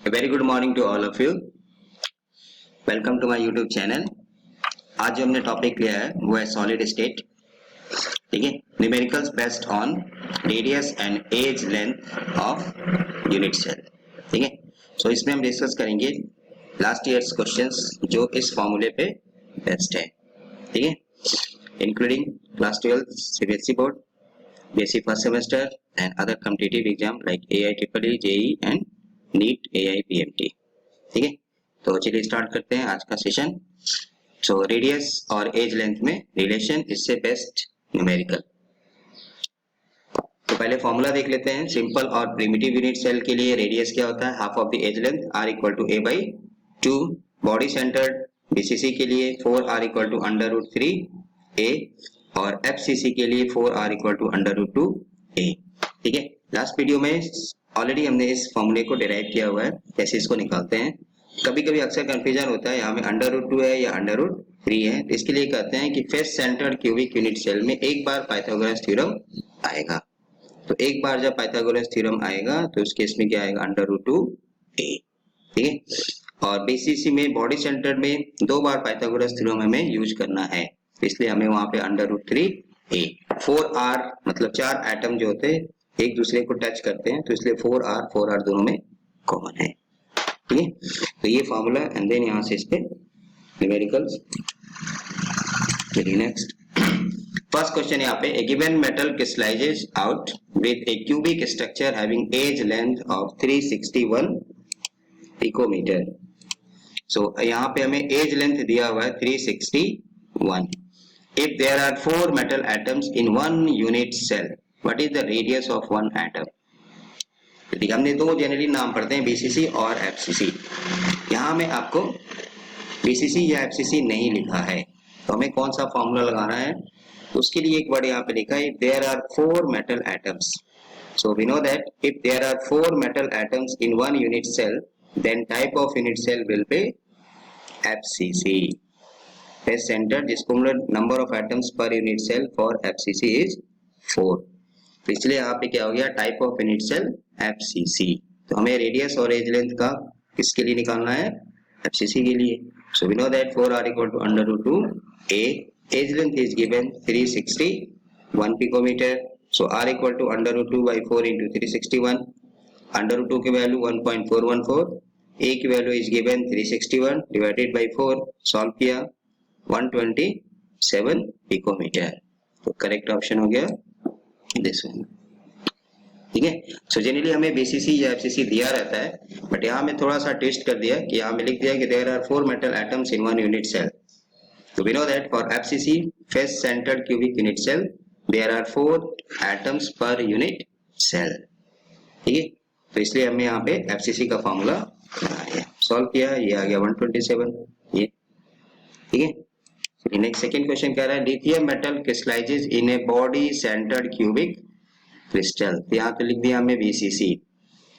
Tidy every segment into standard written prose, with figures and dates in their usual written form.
A very good morning to all of you. Welcome to my YouTube channel. आज जो हमने topic लिया है वो है सॉलिड स्टेट, ठीक है। Numericals based on radius and edge length of unit cell, ठीक है। सो इसमें हम डिस्कस करेंगे लास्ट ईयर्स क्वेश्चंस जो इस फॉर्मूले पे बेस्ड है, ठीक है, including class 12 CBSE board, BSc first semester and other competitive exam like AIEEE, JEE and NEET AIPMT, ठीक है। तो चलिए स्टार्ट करते हैं आज का सेशन। सो रेडियस और एज लेंथ में रिलेशन, इससे बेस्ट न्यूमेरिकल। तो पहले फॉर्मूला देख लेते हैं। सिंपल और प्रिमिटिव यूनिट सेल के लिए रेडियस क्या होता है, half of the edge length r equal to a/2। Body centred BCC के लिए 4r इक्वल टू √3a और FCC के लिए 4r इक्वल टू √2a, ठीक है। लास्ट वीडियो में ऑलरेडी हमने इस फॉर्मूले को डिराइव किया हुआ है, कैसे इसको निकालते हैं। कभी कभी अक्सर कंफ्यूजन होता है, यहाँ में √2 है या √3 है। तो इसके लिए कहते हैं कि face centred cubic unit cell में एक बार पाइथागोरस थ्योरम आएगा। तो एक बार जब पाइथागोरस थ्योरम आएगा तो उस केस में क्या आएगा, √2a, ठीक है। और BCC में बॉडी सेंटर्ड में दो बार पाइथागोरस थ्योरम हमें यूज करना है, इसलिए हमें वहां पे √3a। 4r मतलब 4 एटम जो होते हैं एक दूसरे को टच करते हैं, तो इसलिए 4r दोनों में कॉमन है, ठीक है। तो ये फॉर्मूला एंड देन यहाँ से इस पे न्यूमेरिकल्स। चलिए नेक्स्ट फर्स्ट क्वेश्चन यहाँ पे, a given metal crystallizes out with a cubic structure having edge length of 361 picometre. So यहाँ पे हमें एज लेंथ दिया हुआ है 361। If there are 4 metal atoms in one unit cell, what is the radius of one atom? ठीक है, हमने दो जनरली नाम पढ़ते हैं, BCC और FCC। यहाँ में आपको BCC या FCC नहीं लिखा है, तो हमें कौन सा फॉर्मूला लगाना है, उसके लिए एक वर्ड यहाँ पे लिखा है, if there are 4 metal atoms. So we know that if there are 4 metal atoms in one unit cell, then type of unit cell will be FCC. Face centre, जिसको number of atoms per unit cell for FCC is 4। तो इसलिए यहाँ पे क्या हो गया, type of unit cell FCC। तो हमें रेडियस और एज लेंथ का किसके लिए निकालना है, FCC के लिए। So we know that 4r equal to √2a, edge length is given 361 picometre. So r equal to √2/4 into 361, √2 की वैल्यू 1.414, a की value is given 361 divided by 4, solve किया 127 पिकोमीटर। तो करेक्ट ऑप्शन हो गया दिस वन, ठीक है। So generally हमें BCC या FCC दिया रहता है, बट यहाँ में थोड़ा सा ट्विस्ट कर दिया कि यहाँ में लिख दिया कि there are 4 metal atoms in one unit cell. तो we know that for FCC face centred cubic unit cell there are 4 atoms per unit cell, ठीक है। तो इसलिए हमने यहाँ पे FCC का फॉर्मूला लगाया, सॉल्व किया, ये आ गया 127, ये ठीक है। नेक्स्ट सेकंड क्वेश्चन कह रहा है, lithium metal crystallises in a body centred cubic crystal. यहाँ पे लिख दिया हमें BCC।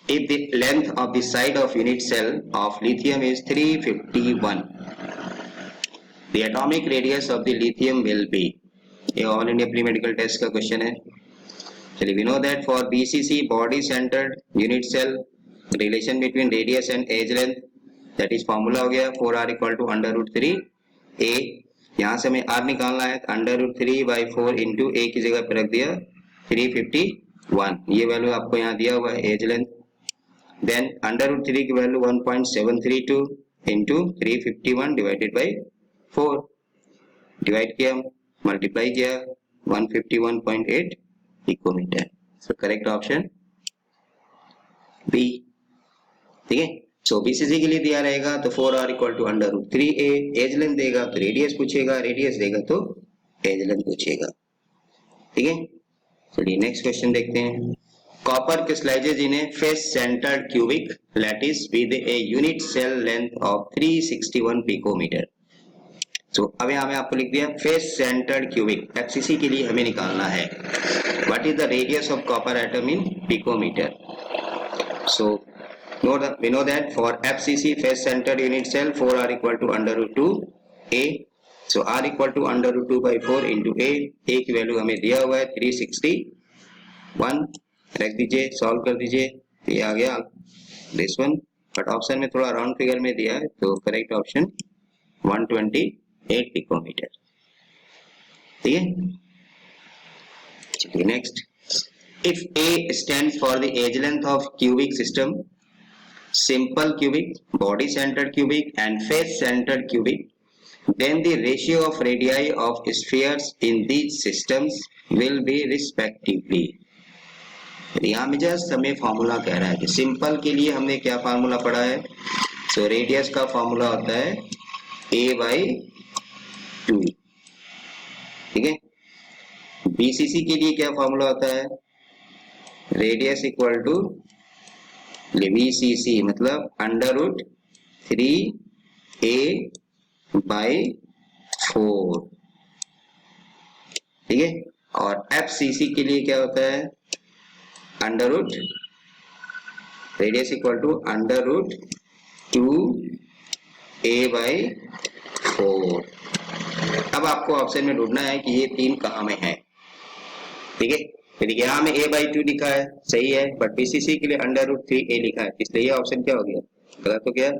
If the length of the side of unit cell of lithium is 351, the atomic radius of the lithium will be. ये all India pre medical test का question है। चलिए we know that for BCC body centred unit cell relation between radius and edge length, that is formula हो गया 4r equal to √3a। यहाँ से हमें r निकालना है, √3/4 इंटू a की जगह पे रख दिया 351, ये वैल्यू आपको यहाँ दिया हुआ है एज लेंथ। देन √3 की value 1.732 into 351 divided by 4, divide किया, मल्टीप्लाई किया 151.8 picometre. So correct option B, ठीक है। सो BCC के लिए दिया रहेगा तो 4r equal to √3a, as length देगा तो रेडियस पूछेगा, रेडियस देगा तो एज लेंथ पूछेगा, ठीक है। चलिए नेक्स्ट क्वेश्चन देखते हैं। Copper crystallises in a face centred cubic lattice with a unit cell length of 361 picometre. So अब यहाँ में आपको लिख दिया फेस सेंटर्ड क्यूबिक, FCC के लिए हमें निकालना है what is the radius of copper atom in picometre. So we know that for FCC face centered unit cell 4r equal to √2a, so r equal to √2/4 into a की value हमें दिया हुआ है 361, रख दीजिए, सॉल्व कर दीजिए, ये आ गया दिस वन बट ऑप्शन में थोड़ा राउंड फिगर में दिया है, तो करेक्ट ऑप्शन 128 पिकोमीटर। ठीक है, चलिए next. If a stands for the edge length of cubic system, simple cubic, body centered cubic and face centered cubic, then the ratio of radii of spheres in these systems will be respectively। यहाँ में just हमें formula कह रहा है कि simple के लिए हमने क्या फार्मूला पढ़ा है, तो रेडियस का फॉर्मूला होता है a/2। ठीक है, बीसीसी के लिए क्या फॉर्मूला होता है, रेडियस इक्वल टू VCC मतलब √3a/4। ठीक है, और FCC के लिए क्या होता है, रेडियस इक्वल टू √2a/4। अब आपको ऑप्शन में ढूंढना है कि ये तीन कहाँ में है। ठीक है, यहाँ में a/2 लिखा है, सही है, बट बीसीसी के लिए √3a लिखा है, इसलिए ये ऑप्शन क्या हो गया, गलत हो गया।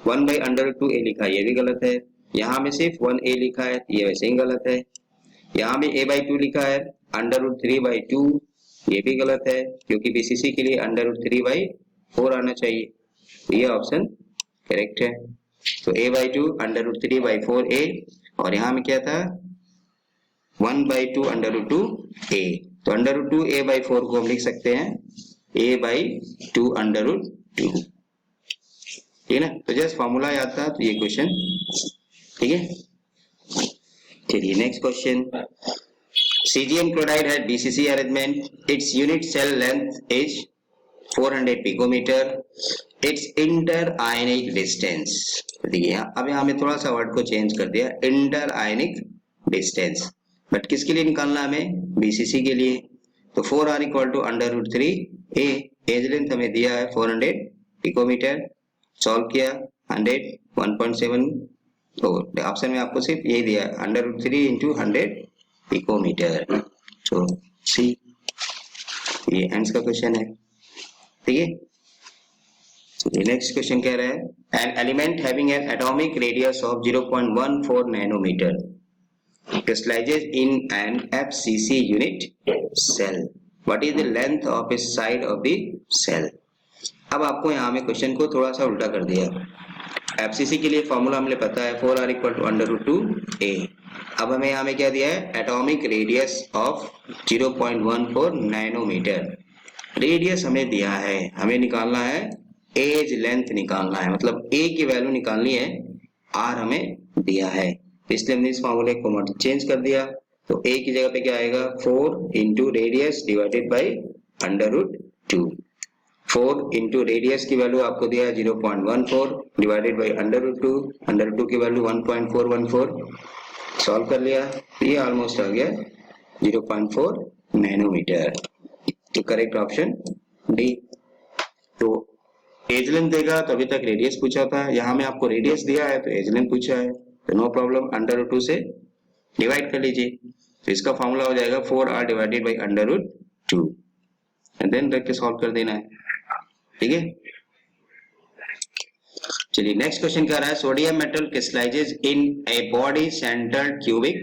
1/√2a लिखा है, ये भी गलत है। यहाँ में सिर्फ 1a लिखा है, ये वैसे ही गलत है। यहाँ में a/2 लिखा है, √3/2, ये भी गलत है, क्योंकि बीसीसी के लिए √3/4 आना चाहिए, ये ऑप्शन करेक्ट है। तो a/2 √3/4a, और यहाँ में क्या था 1/2 √2a, तो √2a/4 को हम लिख सकते हैं a/2 √2। ठीक है ना, तो जस्ट फॉर्मूला याद था तो ये क्वेश्चन। ठीक है, चलिए next question. Cesium chloride had BCC arrangement. Its unit cell length is 400 picometer. Its inter-ionic distance, देखिए अब यहाँ में थोड़ा सा वर्ड को चेंज कर दिया, इंटर-आयनिक डिस्टेंस, बट किसके लिए निकालना हमें, बीसीसी के लिए। तो 4r equal to √3a, as length हमें दिया है 400 पिकोमीटर, सॉल्व किया 100 1.7, तो ऑप्शन में आपको सिर्फ यही दिया है √3 इंटू 100 पिकोमीटर। तो सी, ये एंड्स का क्वेश्चन है। ठीक है, नेक्स्ट क्वेश्चन कह रहा है, an element having an atomic radius of 0.14 nanometre crystallizes in an FCC unit cell. What is the length of a side of the cell? अब आपको यहाँ में क्वेश्चन को थोड़ा सा उल्टा कर दिया। FCC के लिए फॉर्मूला हमें पता है 4r इक्वल टू √2a। अब हमें यहाँ में क्या दिया है, atomic radius of 0.14 nanometre. Radius हमें दिया है, हमें निकालना है एज लेंथ निकालना है, मतलब a की वैल्यू निकालनी है, r हमें दिया है, इसलिए हमने इस फॉर्मूले को चेंज कर दिया। तो a की जगह पे क्या आएगा, 4 into radius divided by √2। 4 into radius की वैल्यू आपको दिया है 0.14 डिवाइडेड बाई √2 की वैल्यू 1.414, सॉल्व कर लिया, ये ऑलमोस्ट आ गया 0.4 नैनोमीटर। तो करेक्ट ऑप्शन डी। तो एज लेंथ देगा तो अभी तक रेडियस पूछा था, यहाँ में आपको रेडियस दिया है तो एज लेंथ पूछा है, तो नो प्रॉब्लम, √2 से डिवाइड कर लीजिए, तो इसका फॉर्मूला हो जाएगा 4r divided by √2 and then रख के सॉल्व कर देना है। ठीक है, चलिए नेक्स्ट क्वेश्चन क्या रहा है, sodium metal crystallizes in a body centred cubic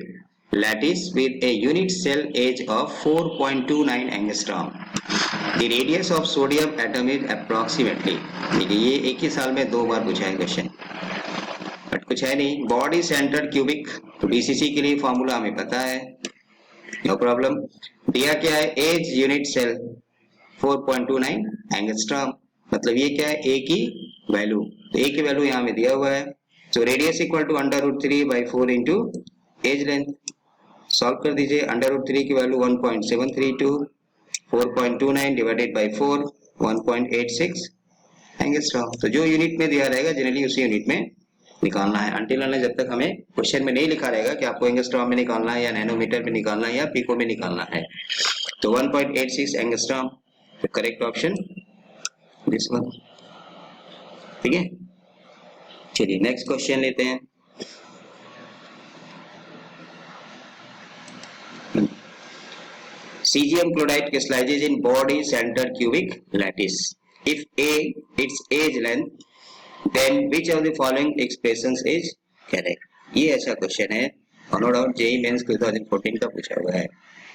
lattice with a unit cell edge of 4.29 angstrom. The radius of sodium atom is approximately. देखिए ये एक ही साल में 2 बार पूछा है क्वेश्चन, बट कुछ है नहीं। बॉडी सेंटर्ड क्यूबिक, तो बीसीसी के लिए फॉर्मूला हमें पता है, नो प्रॉब्लम। दिया क्या है, एज यूनिट सेल 4.29 एंगस्ट्रॉम, मतलब ये क्या है, ए की वैल्यू, तो ए की वैल्यू यहाँ में दिया हुआ है। तो radius equal to √3/4 into edge length, solve कर दीजिए, √3 की वैल्यू 1.732, 4.29 डिवाइडेड बाई 4 1.86 एंगस्ट्रॉम। तो जो यूनिट में दिया रहेगा जनरली उसी यूनिट में निकालना है, अंटिल जब तक हमें क्वेश्चन में नहीं लिखा रहेगा कि आपको एंगस्ट्रॉम में निकालना है या नैनोमीटर में निकालना है या पिको में निकालना है। तो 1.86 एंगस्ट्रॉम, तो करेक्ट ऑप्शन दिस वन। ठीक है, चलिए नेक्स्ट क्वेश्चन लेते हैं। Cesium chloride crystallizes in body center cubic lattice if A its age length, then which of the following expressions is correct? ये ऐसा क्वेश्चन है और नो डाउट जेई मेंस 2014 का पूछा हुआ है।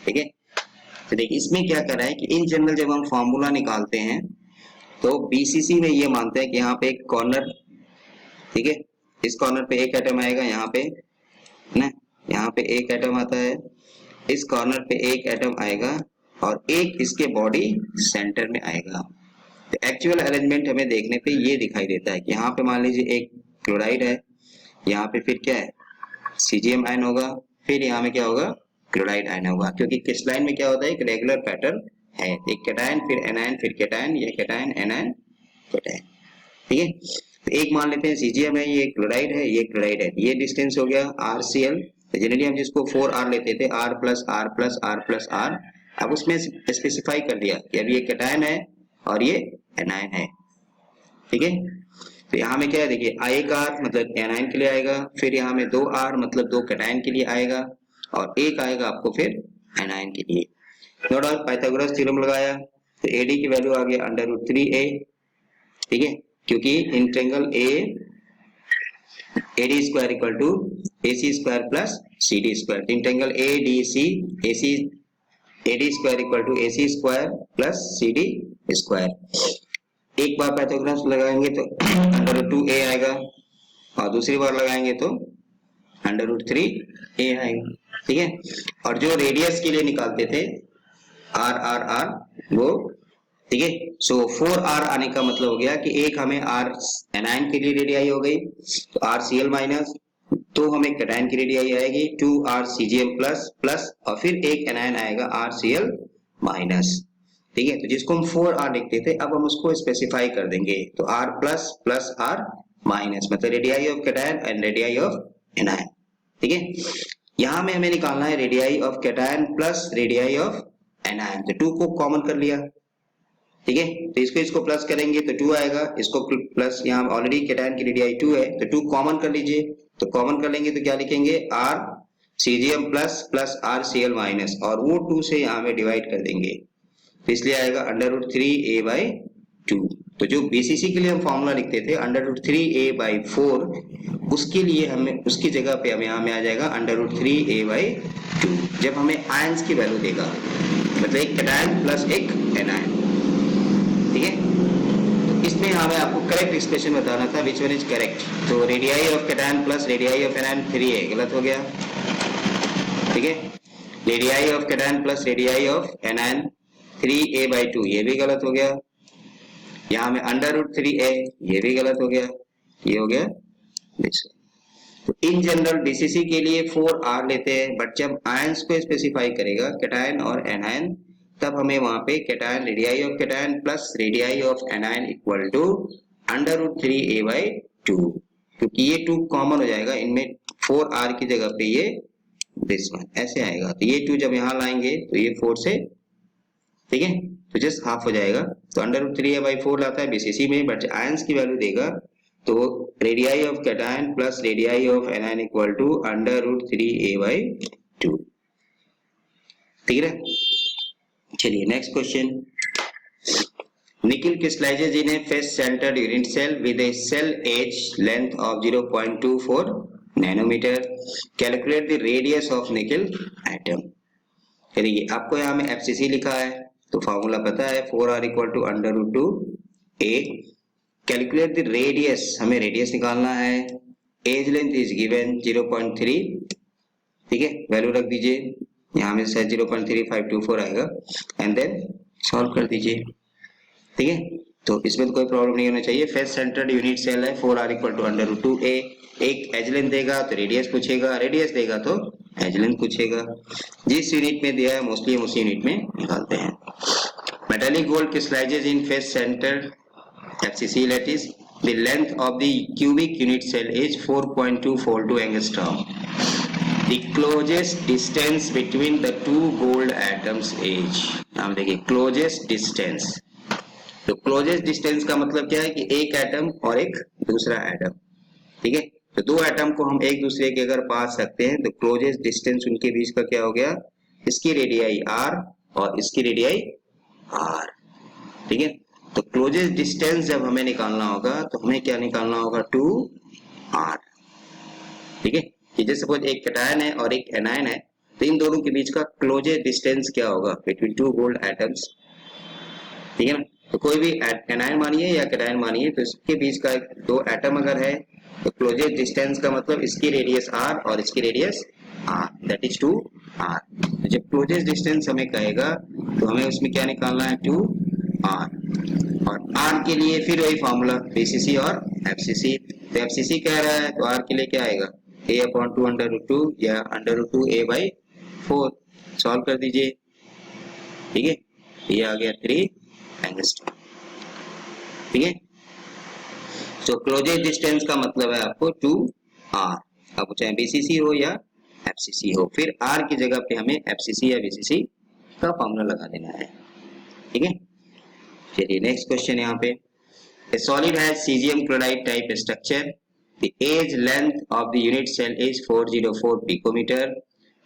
ठीक है, तो देखिए इसमें क्या कर रहा है कि इन जनरल जब हम फॉर्मूला निकालते हैं तो बीसीसी में ये मानते हैं कि यहाँ पे एक कॉर्नर, ठीक है, इस कॉर्नर पे एक एटम आएगा, यहाँ पे ना, यहाँ पे एक एटम आता है, इस कॉर्नर पे एक एटम आएगा और एक इसके बॉडी सेंटर में आएगा। तो एक्चुअल अरेंजमेंट हमें देखने पे ये दिखाई देता है कि यहाँ पे मान लीजिए एक क्लोराइड है, यहाँ पे फिर क्या है सीजीएम आयन होगा, फिर यहाँ में क्या होगा क्लोराइड आयन होगा, क्योंकि किस लाइन में क्या होता है एक रेगुलर पैटर्न है, एक कैटायन फिर एनायन फिर कैटायन, ये कैटायन एनायन कैटायन। ठीक है, तो एक मान लेते हैं सीजीएम है, ये क्लोराइड है, ये क्लोराइड है, ये डिस्टेंस हो गया आरसीएल। जनरली हम जिसको 4R लेते थे, R plus r plus r plus r, अब उसमें स्पेसिफाई कर दिया कि अब ये कैटायन है और ये एनायन है। ठीक है, तो यहाँ में क्या है देखिए एक R मतलब एनायन के लिए आएगा, फिर यहाँ में 2R मतलब 2 कैटायन के लिए आएगा और एक आएगा आपको फिर एनायन के लिए। नो डाउट पाइथागोरस थ्योरम लगाया तो AD की वैल्यू आ गया √3a। ठीक है, क्योंकि integral AD square equal to AC square plus CD square, integral ADC AC AD square equal to AC square plus CD square. एक बार पाइथागोरस लगाएंगे तो √2a आएगा और दूसरी बार लगाएंगे तो √3a आएगा। ठीक है, और जो रेडियस के लिए निकालते थे R वो, ठीक है, सो 4R आने का मतलब हो गया कि एक हमें R एनायन के लिए रेडियाई हो गई तो RCl माइनस, तो हमें कैटायन की रेडियाई आएगी 2R CgM प्लस प्लस और फिर एक एनायन आएगा RCl माइनस। ठीक है, तो जिसको हम 4R लिखते थे अब हम उसको स्पेसिफाई कर देंगे तो R plus plus R minus, मतलब radii of cation and radii of anion. ठीक है, यहाँ में हमें निकालना है radii of cation plus radii of anion, तो 2 को कॉमन कर लिया। ठीक है, तो इसको प्लस करेंगे तो 2 आएगा, इसको प्लस, यहाँ ऑलरेडी कैटायन की रेडियाई 2 है तो 2 कॉमन कर लीजिए, तो कॉमन कर लेंगे तो क्या लिखेंगे R CgM plus plus RCl minus और वो 2 से यहाँ में डिवाइड कर देंगे तो इसलिए आएगा √3a/2। तो जो BCC के लिए हम फॉर्मूला लिखते थे √3a/4, उसके लिए हमें उसकी जगह पे हमें यहाँ में आ जाएगा √3a/2 जब हमें आयंस की वैल्यू देगा, मतलब एक कैटायन प्लस एक एनायन। ठीक है, तो इसमें हमें आपको करेक्ट एक्सप्रेशन बताना था विच वन इज करेक्ट, तो radii of cation plus radii of anion 3 है, गलत हो गया। ठीक है, radii of cation plus radii of anion 3a/2 ये भी गलत हो गया, यहाँ में √3a ये भी गलत हो गया, ये हो गया। तो इन जनरल BCC के लिए 4R लेते हैं, बट जब आयंस को स्पेसिफाई करेगा कैटायन और एनायन तब हमें वहां पे cation radii of cation plus radii of anion equal to √3a/2, क्योंकि ये 2 कॉमन हो जाएगा इनमें, 4R की जगह पे ये दिस वन ऐसे आएगा, तो ये 2 जब यहाँ लाएंगे तो ये 4 से, ठीक है, तो जस्ट हाफ हो जाएगा, तो √3a/4 लाता है BCC में, बट आयंस की वैल्यू देगा तो radii of cation plus radii of anion equal to √3a/2। ठीक है, चलिए next question. Nickel crystallizes in a face-centered unit cell with a cell edge length of 0.24 nanometer. Calculate the radius of nickel atom. चलिए आपको यहाँ में FCC लिखा है तो फॉर्मूला पता है 4R equal to √2a। Calculate the radius, हमें रेडियस निकालना है, एज लेंथ इज गिवन 0.3, ठीक है, वैल्यू रख दीजिए, यहाँ में शायद 0.3524 आएगा एंड देन सॉल्व कर दीजिए। ठीक है, तो इसमें तो कोई प्रॉब्लम नहीं होना चाहिए। फेस सेंटर्ड यूनिट सेल है, 4R इक्वल टू √2a। एक एज लेंथ देगा तो रेडियस पूछेगा, रेडियस देगा तो एज लेंथ पूछेगा, जिस यूनिट में दिया है मोस्टली हम उसी यूनिट में निकालते हैं। Metallic gold crystallises in face centred FCC lattice. The length of the cubic unit cell is 4.242 angstrom. The closest distance between the two gold atoms is, हम देखिए closest distance, तो closest distance का मतलब क्या है कि एक एटम और एक दूसरा एटम, ठीक है, तो दो एटम को हम एक दूसरे के अगर पास सकते हैं तो closest distance उनके बीच का क्या हो गया, इसकी रेडियाई R और इसकी रेडियाई R, ठीक है, तो क्लोजेस्ट डिस्टेंस जब हमें निकालना होगा तो हमें क्या निकालना होगा 2r। ठीक है, कि जैसे सपोज एक कैटायन है और एक एनायन है, तो इन दोनों के बीच का क्लोजेस्ट डिस्टेंस क्या होगा बिटवीन टू गोल्ड एटम्स। ठीक है ना, तो कोई भी एनायन मानिए या कैटायन मानिए, तो इसके बीच का दो एटम अगर है तो क्लोजेस्ट डिस्टेंस का मतलब इसकी रेडियस r और इसकी radius r, that is 2r। तो जब क्लोजेस्ट डिस्टेंस हमें कहेगा तो हमें उसमें क्या निकालना है 2r, और r के लिए फिर वही फॉर्मूला बीसीसी और एफसीसी। तो एफसीसी कह रहा है तो r के लिए क्या आएगा a/2 या √2a/4। सॉल्व कर दीजिए। ठीक है, ये आ गया 3 एंगस्ट्रॉम। ठीक है, तो क्लोजेस्ट डिस्टेंस का मतलब है आपको 2r, अब चाहे बीसीसी हो या एफसीसी हो, फिर r की जगह पे हमें एफसीसी या बीसीसी का फॉर्मूला लगा देना है। ठीक है, चलिए नेक्स्ट क्वेश्चन यहाँ पे, a solid has cesium chloride type structure, the age length of the unit cell is 404 picometer,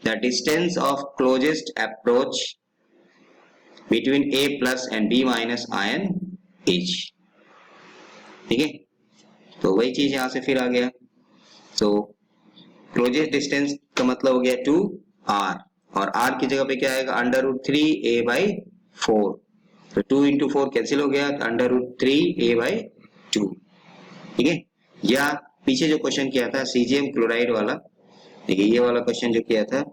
the distance of closest approach between A plus and B minus ion is। ठीक है, तो वही चीज यहां से फिर आ गया। तो क्लोजेस्ट डिस्टेंस का मतलब हो गया 2r, और r की जगह पे क्या आएगा √3a/4, तो 2 into 4 कैंसिल हो गया, तो √3a/2। ठीक है, या पीछे जो क्वेश्चन किया था सीजियम क्लोराइड वाला, देखिए ये वाला क्वेश्चन जो किया था,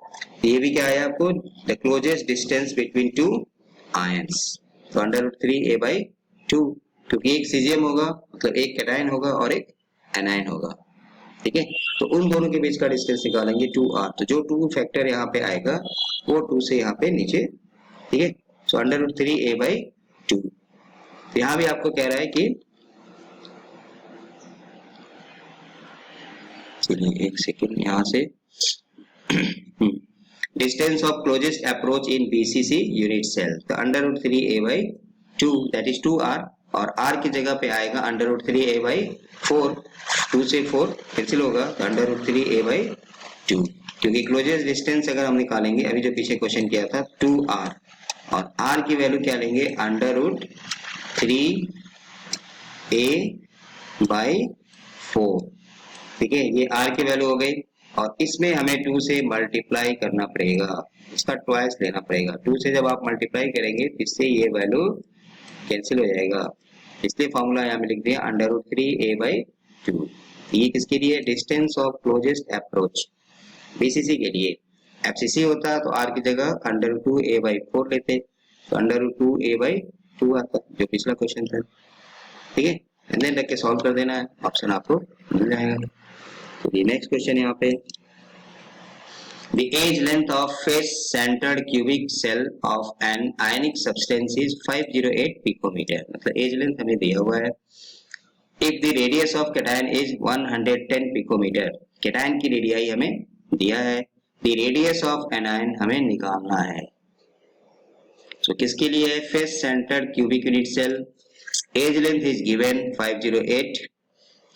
ये भी क्या आया आपको the closest distance between two ions, तो √3a/2, क्योंकि एक सीजियम होगा मतलब एक कैटायन होगा और एक एनायन होगा। ठीक है, तो उन दोनों के बीच का डिस्टेंस निकालेंगे 2r, तो जो 2 फैक्टर यहाँ पे आएगा वो 2 से यहाँ पे नीचे। ठीक है, सो √3a/2। तो यहाँ भी आपको कह रहा है कि, चलिए एक सेकेंड यहाँ से, distance of closest approach in BCC unit cell, तो √3a/2 दैट इज 2r, और r की जगह पे आएगा √3a/4, 2 से 4 कैंसिल होगा, तो √3a/2, क्योंकि क्लोजेस्ट डिस्टेंस अगर हम निकालेंगे, अभी जो पीछे क्वेश्चन किया था 2r, और r की वैल्यू क्या लेंगे √3a/4। ठीक है, ये r की वैल्यू हो गई, और इसमें हमें 2 से मल्टीप्लाई करना पड़ेगा, इसका ट्वाइस लेना पड़ेगा। 2 से जब आप मल्टीप्लाई करेंगे तो इससे ये वैल्यू कैंसिल हो जाएगा, इसलिए फॉर्मूला यहाँ में लिख दिया √3a/2। ये किसके लिए, distance of closest approach BCC के लिए। एफसीसी होता तो r की जगह √2a/4 लेते, तो √2a/2 आता जो पिछला क्वेश्चन था। ठीक है, एंड रख के सॉल्व कर देना है, ऑप्शन आपको मिल जाएगा। तो ये नेक्स्ट क्वेश्चन यहाँ पे, the age length of face centered cubic cell of an ionic substance is 508 picometer, मतलब एज लेंथ हमें दिया हुआ है। if the radius of cation is 110 picometer, cation की रेडियाई हमें दिया है, the radius of anion हमें निकालना है। so किसके लिए, face centered cubic unit cell, age length is given 508,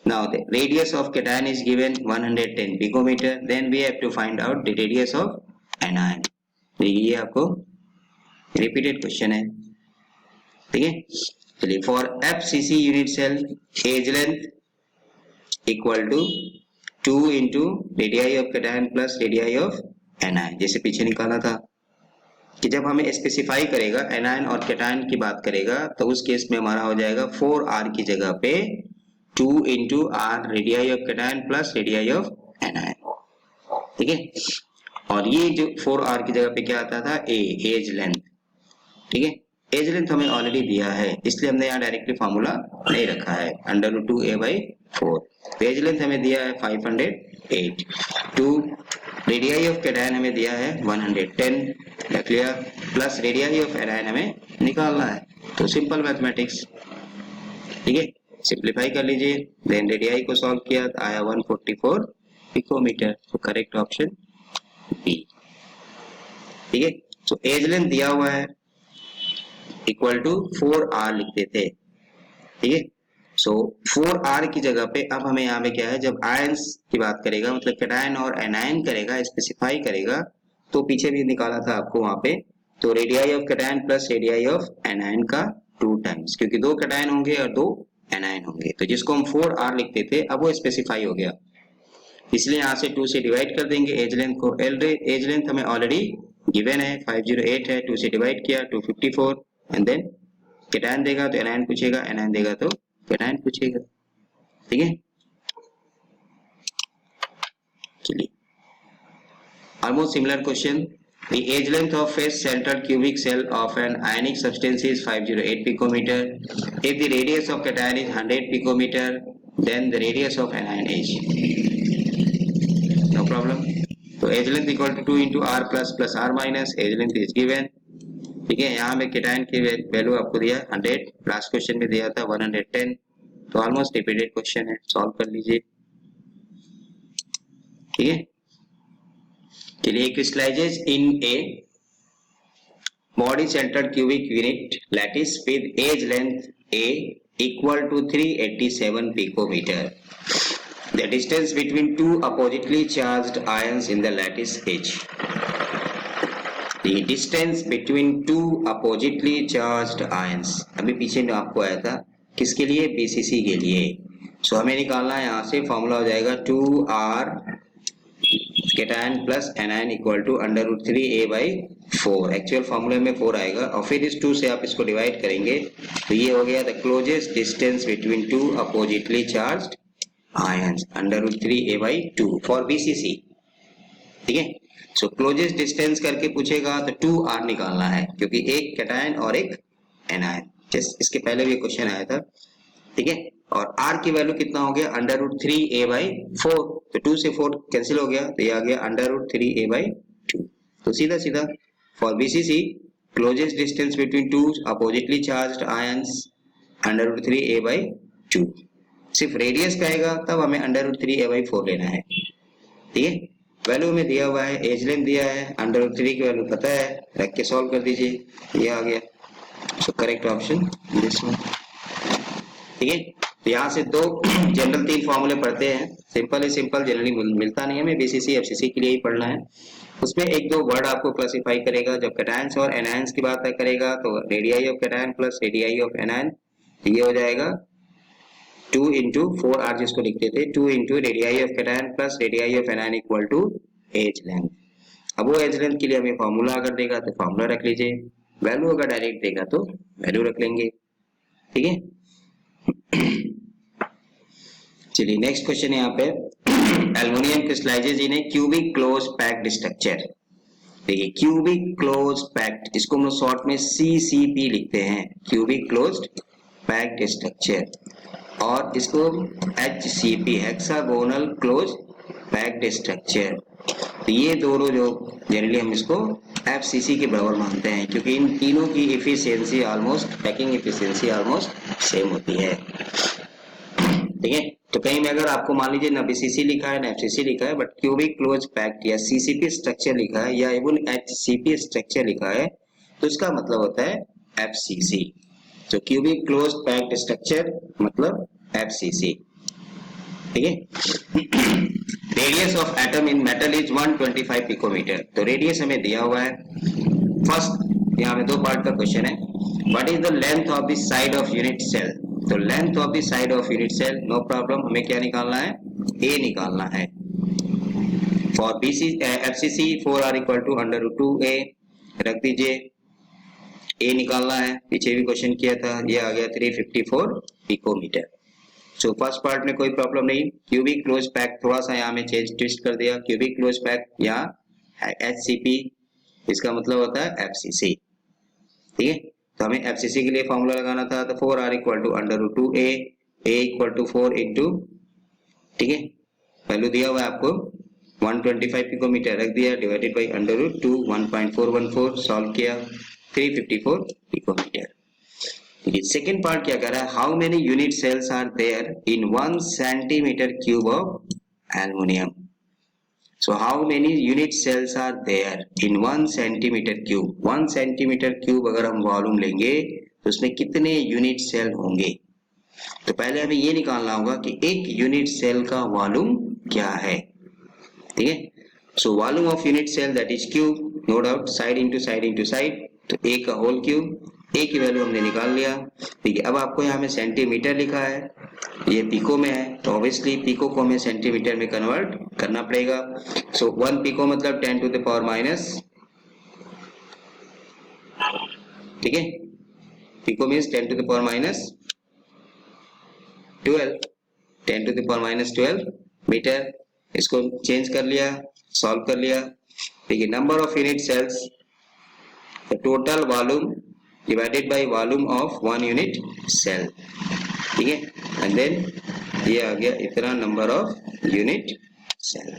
now the radius of cation is given 110 picometer, then we have to find out the radius of anion। ये आपको repeated question है। ठीक है, चलिए for FCC unit cell edge length equal to 2 into radii of cation plus radii of anion, जैसे पीछे निकाला था कि जब हमें स्पेसिफाई करेगा anion और cation की बात करेगा, तो उस केस में हमारा हो जाएगा 4r की जगह पे 2 into r radii of cation plus radii of anion। ठीक है, और ये जो 4r की जगह पे क्या आता था एज लेंथ। ठीक है, एज लेंथ हमें ऑलरेडी दिया है, इसलिए हमने यहाँ डायरेक्टली फॉर्मूला नहीं रखा है √2a/4। एज लेंथ हमें दिया है 508, 2 रेडियाई ऑफ cation हमें दिया है 110 रख लिया, प्लस रेडियाई ऑफ anion हमें निकालना है, तो सिंपल मैथमेटिक्स। ठीक है, सिंप्लीफाई कर लीजिए, देन रेडियाई को सॉल्व किया तो आया 144 पिकोमीटर, तो करेक्ट ऑप्शन बी। ठीक है, तो एज लेंथ दिया हुआ है इक्वल टू 4r लिखते थे। ठीक है, सो 4r की जगह पे अब हमें यहाँ पे क्या है, जब आयंस की बात करेगा मतलब कैटायन और एनायन करेगा, स्पेसिफाई करेगा, तो पीछे भी निकाला था आपको वहां पे, तो radii of cation plus radii of anion का 2 टाइम्स, क्योंकि 2 कैटायन होंगे और 2 एनायन होंगे, तो जिसको हम 4r लिखते थे अब वो स्पेसिफाई हो गया, इसलिए यहाँ से 2 से डिवाइड कर देंगे एज लेंथ को। एज लेंथ हमें ऑलरेडी गिवन है 508 है, 2 से डिवाइड किया 254 एंड देन कैटायन देगा तो एनायन पूछेगा, एनायन देगा तो कैटायन पूछेगा, ठीक है। चलिए almost similar question. The age length of face-centered cubic cell of an ionic substance is 508 picometer. If the radius of cation is 100 picometer, then the radius of anion is no problem. So age length equal to 2 into r plus r minus, age length is given. ठीक है, यहाँ में cation की value आपको दिया 100, last question में दिया था 110, तो ऑलमोस्ट रिपीटेड क्वेश्चन है, सॉल्व कर लीजिए, ठीक है। चलिए crystallizes in a body centered cubic unit lattice with edge length A equal to 387 picometer. The distance between two oppositely charged ions in the lattice H. The distance between two oppositely charged ions. अभी पीछे में आपको आया था किसके लिए, BCC के लिए। सो हमें निकालना है, यहाँ से फॉर्मूला हो जाएगा 2r cation plus anion equal to √3a/4, actual फॉर्मूले में 4 आएगा और फिर इस 2 से आप इसको डिवाइड करेंगे तो ये हो गया the closest distance between two oppositely charged ions √3a/2 for BCC, ठीक है। सो क्लोजेस्ट डिस्टेंस करके पूछेगा तो 2r निकालना है, क्योंकि एक कैटायन और एक एनायन, जैसे इसके पहले भी क्वेश्चन आया था, ठीक है। और r की वैल्यू कितना हो गया √3a/4, तो 2 से 4 कैंसिल हो गया तो ये आ गया √3a/2, तो सीधा सीधा for BCC closest distance between two oppositely charged ions √3a/2, सिर्फ रेडियस कहेगा तब हमें √3a/4 लेना है, ठीक है। वैल्यू में दिया हुआ है, एज लेंथ दिया है, √3 की वैल्यू पता है, रख के सॉल्व कर दीजिए, ये आ गया। सो करेक्ट ऑप्शन दिस वन, ठीक है। तो यहाँ से 2 जनरल 3 फॉर्मूले पढ़ते हैं, सिंपल है, सिंपल जनरली मिलता नहीं है, हमें BCC FCC के लिए ही पढ़ना है। उसमें 1-2 वर्ड आपको क्लासिफाई करेगा, जब कैटायंस और एनायंस की बात करेगा तो radii of cation plus radii of anion, ये हो जाएगा 2 into 4r जिसको लिखते थे 2 into radii of cation plus radii of anion equal to edge length. अब वो एज लेंथ के लिए हमें फॉर्मूला अगर देगा तो फॉर्मूला रख लीजिए, वैल्यू अगर डायरेक्ट देगा तो वैल्यू रख लेंगे, ठीक है। चलिए नेक्स्ट क्वेश्चन है यहाँ पे, aluminium crystallises in A cubic close packed structure. देखिए क्यूबिक क्लोज पैक्ड, इसको हम शॉर्ट में CCP लिखते हैं, क्यूबिक क्लोज्ड पैक्ड स्ट्रक्चर, और इसको HCP hexagonal close packed structure. तो ये दोनों जो जनरली हम इसको FCC के बराबर मानते हैं, क्योंकि इन तीनों की efficiency almost, packing efficiency almost same होती है, ठीक है। तो कहीं में अगर आपको मान लीजिए ना BCC लिखा है ना FCC लिखा है, बट क्यूबिक क्लोज पैक्ड या CCP स्ट्रक्चर लिखा है या इवन HCP स्ट्रक्चर लिखा है, तो इसका मतलब होता है FCC। तो क्यूबिक क्लोज पैक्ड स्ट्रक्चर मतलब FCC, ठीक है। Radius of atom in metal is 125 picometre, तो रेडियस हमें दिया हुआ है। फर्स्ट यहाँ में 2 पार्ट का क्वेश्चन है, what is the length of the side of unit cell, तो length of the side of unit cell, no problem, हमें क्या निकालना है, A निकालना है। For FCC 4r equal to √2a, रख दीजिए, A निकालना है, पीछे भी क्वेश्चन किया था, ये आ गया 354 पिकोमीटर। सो फर्स्ट पार्ट में कोई प्रॉब्लम नहीं। क्यूबिक क्लोज पैक थोड़ा सा यहाँ में चेंज ट्विस्ट कर दिया, क्यूबिक क्लोज पैक यहाँ HCP, इसका मतलब होता है FCC, ठीक है। तो हमें FCC के लिए फॉर्मूला लगाना था, तो 4r equal to √2a, a equal to 4 into, ठीक है, वैल्यू दिया हुआ है आपको 125 पिकोमीटर, रख दिया, डिवाइडेड बाई √2 1.414, सॉल्व किया 354 पिकोमीटर। सेकेंड पार्ट क्या कह रहा है, how many unit cells are there in 1 centimetre cube of aluminium. So how many unit cells are there in 1 centimetre cube, 1 centimetre cube अगर हम वॉल्यूम लेंगे तो उसमें कितने यूनिट सेल होंगे। तो पहले हमें ये निकालना होगा कि एक यूनिट सेल का वॉल्यूम क्या है, ठीक है। So volume of unit cell that is cube, no doubt, side into side into side, तो ए का होल क्यूब ए की वैल्यू हमने निकाल लिया। ठीक है, अब आपको यहाँ में सेंटीमीटर लिखा है, ये पिको में है, तो ऑब्वियसली पिको को हमें सेंटीमीटर में कन्वर्ट करना पड़ेगा। सो 1 पिको मतलब 10 टू द पावर माइनस, ठीक है, pico means 10 to the power minus 12, 10 to the power minus 12 metre. इसको चेंज कर लिया, सॉल्व कर लिया। ठीक है, number of unit cells, the total volume divided by volume of 1 unit cell, ठीक है, एंड देन ये आ गया इतना नंबर ऑफ यूनिट सेल।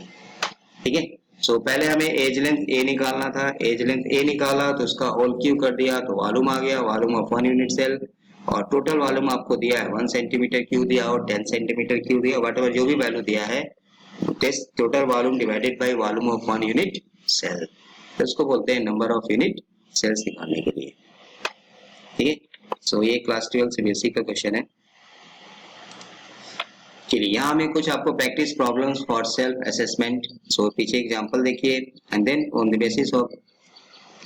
ठीक है, सो पहले हमें एज लेंथ ए निकालना था, एज लेंथ ए निकाला तो उसका होल क्यू कर दिया तो वॉल्यूम आ गया, वॉल्यूम ऑफ 1 यूनिट सेल, और टोटल वॉल्यूम आपको दिया है 1 सेंटीमीटर क्यूब दिया और 10 सेंटीमीटर क्यूब दिया, वट एवर जो भी वैल्यू दिया है, test total volume divided by volume of 1 unit cell, तो उसको बोलते हैं नंबर ऑफ यूनिट सेल्स निकालने के लिए। ठीक है, सो ये क्लास 12 से बेसिक का क्वेश्चन है। चलिए यहाँ में कुछ आपको practice problems for self assessment, so पीछे एग्जांपल देखिए and then on the basis of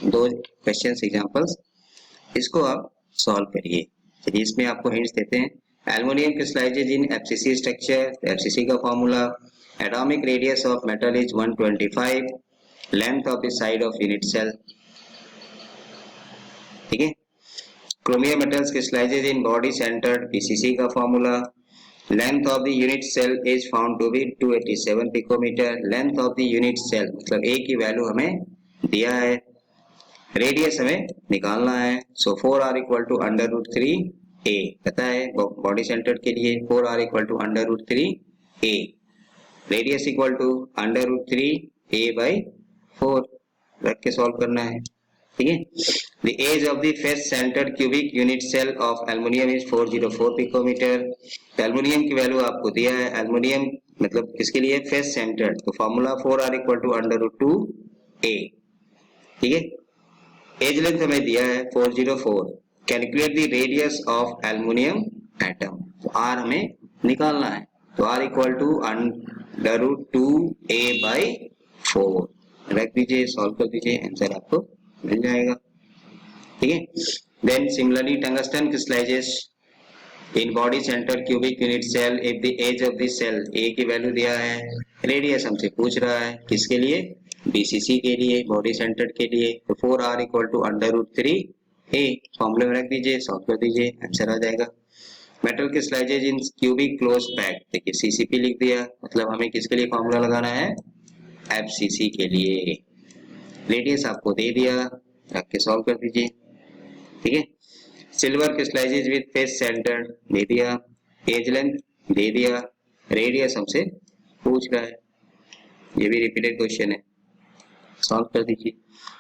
दो क्वेश्चंस एग्जांपल्स इसको आप सॉल्व करिए। चलिए इसमें आपको हिंट्स देते हैं। Aluminium crystallises in FCC structure, FCC का formula, atomic radius of metal is 125, length of the side of unit cell, ठीक है, chromium metals crystallises in body centred BCC का formula, length of the unit cell is found to be 287 picometre, length of the unit cell मतलब a की value हमें दिया है, radius हमें निकालना है, so 4r equal to under root 3 a पता है बॉडी सेंटर के लिए, 4r equal to under root 3 a, radius equal to under root 3 a by 4 रख के सॉल्व करना है। ठीक है, the age of the face centered cubic unit cell of aluminium is 404 picometre, aluminium की वैल्यू आपको दिया है, एल्युमिनियम मतलब किसके लिए, फेस सेंटर्ड, तो formula 4r equal to under root 2 a, ठीक है, एज लेंथ हमें दिया है 404, calculate the radius of aluminium atom, तो r हमें निकालना है, तो r equal to under root 2 a by 4 रख दीजिए, सॉल्व कर दीजिए, आंसर आपको मिल जाएगा। ठीक है, then similarly tungsten crystallises in body centre cubic unit cell if the edge of the cell, a की वैल्यू दिया है, रेडियस हमसे पूछ रहा है किसके लिए, बीसीसी के लिए, बॉडी सेंटर के लिए, तो 4r equal to under root 3 a फॉर्मूले में रख दीजिए, सॉल्व कर दीजिए, आंसर आ जाएगा। मेटल क्रिस्टलाइजेज इन क्यूबिक क्लोज पैक, देखिए सीसीपी लिख दिया, मतलब हमें किसके लिए फॉर्मूला लगाना है, एफसीसी के लिए, रेडियस आपको दे दिया, रख के सॉल्व कर दीजिए। ठीक है, silver crystallises with face centre दे दिया, एज लेंथ दे दिया, रेडियस हमसे पूछ रहा है, ये भी रिपीटेड क्वेश्चन है, सॉल्व कर दीजिए।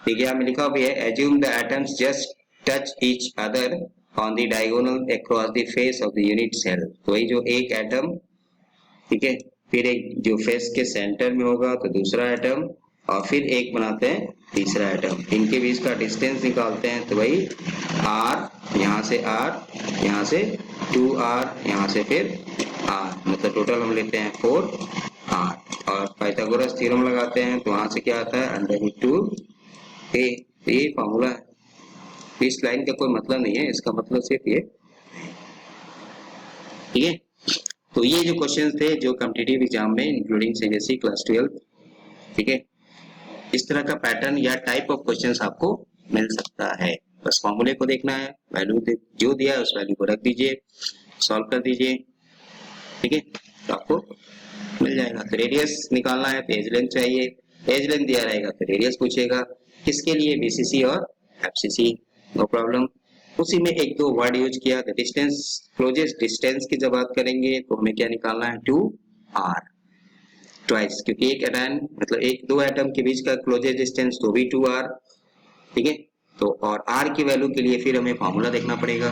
देखिए यहाँ में लिखा हुआ है assume the atoms just touch each other on the diagonal across the face of the unit cell, तो वही जो एक एटम, ठीक है, फिर एक जो फेस के सेंटर में होगा तो दूसरा एटम, और फिर एक बनाते हैं तीसरा एटम, इनके बीच का डिस्टेंस निकालते हैं, तो वही r यहाँ से r, यहाँ से 2r, यहाँ से फिर r, मतलब टोटल हम लेते हैं 4r, और पाइथागोरस थ्योरम लगाते हैं तो वहां से क्या आता है अंडर रूट 2 ए, ये फॉर्मूला है। इस लाइन का कोई मतलब नहीं है, इसका मतलब सिर्फ ये, ठीक है। तो ये जो क्वेश्चंस थे जो कॉम्पिटिटिव एग्जाम में इंक्लूडिंग सीबीएसई क्लास 12, ठीक है, इस तरह का पैटर्न या टाइप ऑफ क्वेश्चंस आपको मिल सकता है, बस फॉर्मूले को देखना है, वैल्यू जो दिया है उस वैल्यू को रख दीजिए, सॉल्व कर दीजिए, ठीक है, तो आपको मिल जाएगा। तो रेडियस निकालना है तो एज लेंथ चाहिए, एज लेंथ दिया रहेगा तो रेडियस पूछेगा, किसके लिए, बीसीसी और एफसीसी, नो प्रॉब्लम। उसी में एक दो वर्ड यूज किया, डिस्टेंस, क्लोजेस्ट डिस्टेंस की जब बात करेंगे तो हमें क्या निकालना है, 2r ट्वाइस, क्योंकि एक एटम मतलब एक दो एटम के बीच का क्लोजेस्ट डिस्टेंस तो भी 2r, ठीक है, तो और r की वैल्यू के लिए फिर हमें फॉर्मूला देखना पड़ेगा,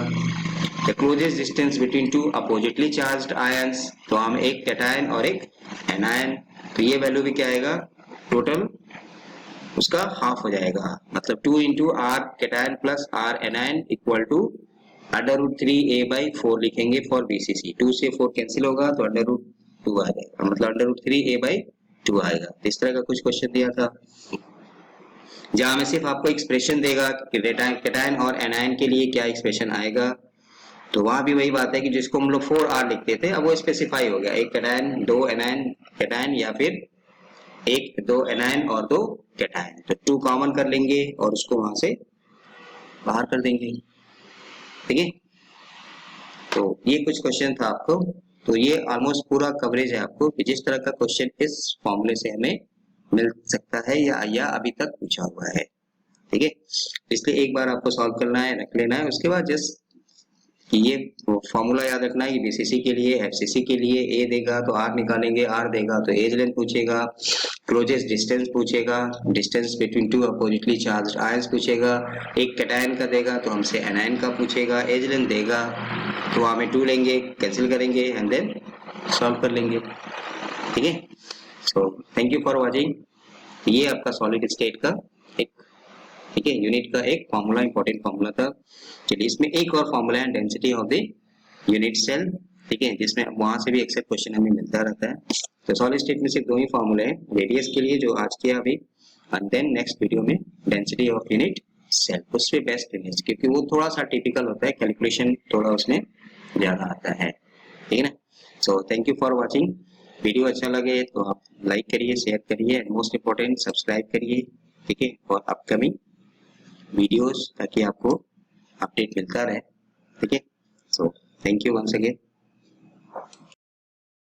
the closest distance between two oppositely charged ions, तो हम एक कैटायन और एक एनायन, तो ये वैल्यू भी क्या आएगा, टोटल उसका हाफ हो जाएगा, मतलब 2 into r cation plus r anion equal to under root 3 a by 4 लिखेंगे फॉर बीसीसी, 2 से 4 कैंसिल होगा तो अंडर रूट 2 आ जाएगा, मतलब अंडर रूट 3 a बाई 2 आएगा। इस तरह का कुछ क्वेश्चन दिया था। जहां में सिर्फ आपको एक्सप्रेशन देगा कि कैटायन और एनायन के लिए क्या एक्सप्रेशन आएगा। तो वहां भी वही बात है कि जिसको हम लोग 4R लिखते थे अब वो स्पेसिफाई हो गया, एक कैटायन, दो एनायन कैटायन, या फिर एक दो एनायन और दो कैटायन। तो 2 कॉमन कर लेंगे और उसको वहां से बाहर कर देंगे। ठीक है, तो ये कुछ क्वेश्चन था आपको। तो ये ऑलमोस्ट पूरा कवरेज है आपको कि जिस तरह का क्वेश्चन इस फॉर्मूले से हमें मिल सकता है या अभी तक पूछा हुआ है। ठीक है, इसलिए एक बार आपको सॉल्व करना है, रख लेना है, उसके बाद जस्ट कि ये फॉर्मूला याद रखना है कि बीसीसी के लिए, एफसीसी के लिए ए देगा तो आर निकालेंगे, आर देगा तो एज लेंथ पूछेगा, क्लोजेस्ट डिस्टेंस पूछेगा, distance between two oppositely charged ions पूछेगा, एक कैटायन का देगा तो हमसे एनायन का पूछेगा, एज लेंथ देगा तो हमें 2 लेंगे, कैंसिल करेंगे एंड देन सॉल्व कर लेंगे। ठीक है, so thank you for watching. ये आपका सॉलिड स्टेट का एक, ठीक है, यूनिट का एक फॉर्मूला, इंपॉर्टेंट फॉर्मूला था। चलिए इसमें एक और फॉर्मूला है density of the unit cell, ठीक है, जिसमें वहां से भी अक्सर क्वेश्चन हमें मिलता रहता है। तो सॉलिड स्टेट में सिर्फ 2 ही फॉर्मूले हैं, रेडियस के लिए जो आज किया अभी, एंड देन नेक्स्ट वीडियो में डेंसिटी ऑफ यूनिट सेल, उससे बेस्ट इमेज, क्योंकि वो थोड़ा सा टिपिकल होता है, कैलकुलेशन थोड़ा उसमें ज्यादा आता है। ठीक है ना, सो thank you for watching. Video अच्छा लगे तो आप लाइक करिए, शेयर करिए, एंड मोस्ट इंपॉर्टेंट सब्सक्राइब करिए। ठीक है, और अपकमिंग वीडियोस ताकि आपको अपडेट मिलता रहे। ठीक है, so thank you once again.